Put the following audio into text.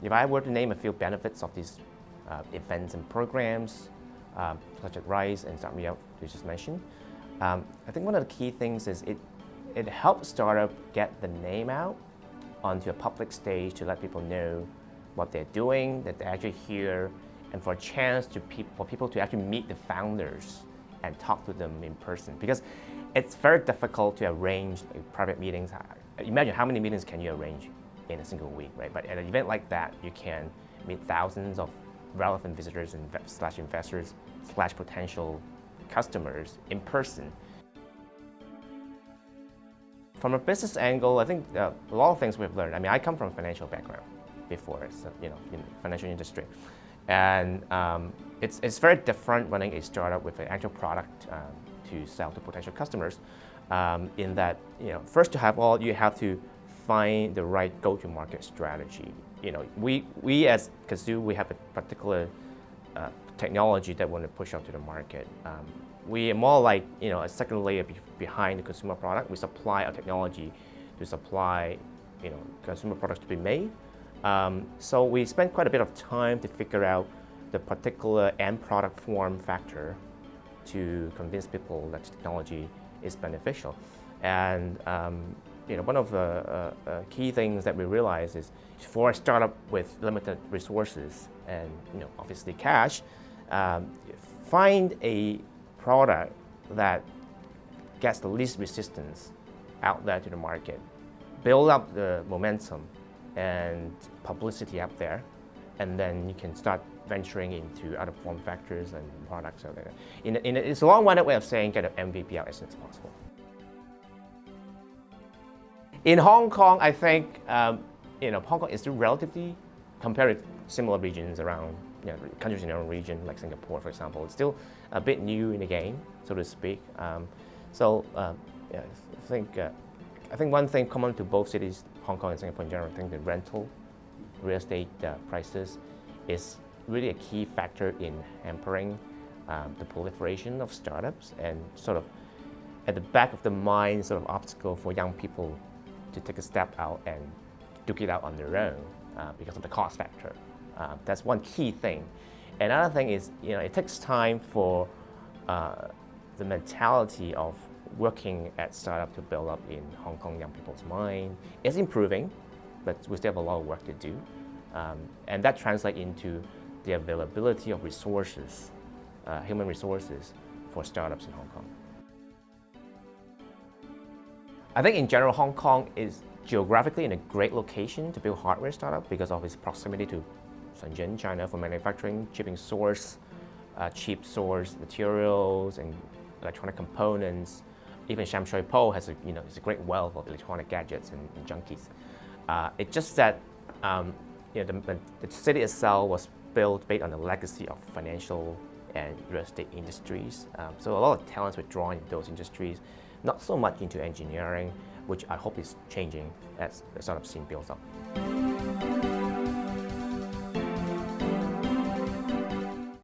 if I were to name a few benefits of these events and programs, such as RISE and Start Me Up, you just mentioned, I think one of the key things is it helps startup get the name out onto a public stage to let people know what they're doing, that they're actually here, and for a chance for people to actually meet the founders and talk to them in person. Because it's very difficult to arrange private meetings. Imagine how many meetings can you arrange in a single week, right? But at an event like that, you can meet thousands of relevant visitors and investors / potential customers in person. From a business angle, I think a lot of things we've learned. I mean, I come from a financial background before, so, in the financial industry. And it's very different running a startup with an actual product to sell to potential customers. In that, first you have to find the right go-to-market strategy. We as Kazoo, we have a particular technology that we want to push out to the market. We are more like a second layer behind the consumer product. We supply our technology to supply consumer products to be made. So we spend quite a bit of time to figure out the particular end product form factor to convince people that technology is beneficial. And one of the key things that we realize is for a startup with limited resources and obviously cash, find a product that gets the least resistance out there to the market, build up the momentum and publicity up there, and then you can start venturing into other form factors and products out there. It's a long-winded way of saying get an MVP out as soon as possible. In Hong Kong, I think Hong Kong is still relatively, compared to similar regions around countries in our own region, like Singapore, for example, it's still a bit new in the game, so to speak. I think one thing common to both cities, Hong Kong and Singapore in general, I think the rental real estate prices is really a key factor in hampering the proliferation of startups, and sort of at the back of the mind sort of obstacle for young people to take a step out and duke it out on their own because of the cost factor. That's one key thing. Another thing is, it takes time for the mentality of working at startup to build up in Hong Kong young people's mind. It's improving, but we still have a lot of work to do. And that translates into the availability of resources, human resources for startups in Hong Kong. I think in general, Hong Kong is geographically in a great location to build hardware startup because of its proximity to Shenzhen, China for manufacturing, cheap source materials and electronic components. Even Sham Shui Po has a great wealth of electronic gadgets and junkies. It's just that the city itself was built based on the legacy of financial and real estate industries. So a lot of talents were drawn into those industries, not so much into engineering, which I hope is changing as the startup scene builds up.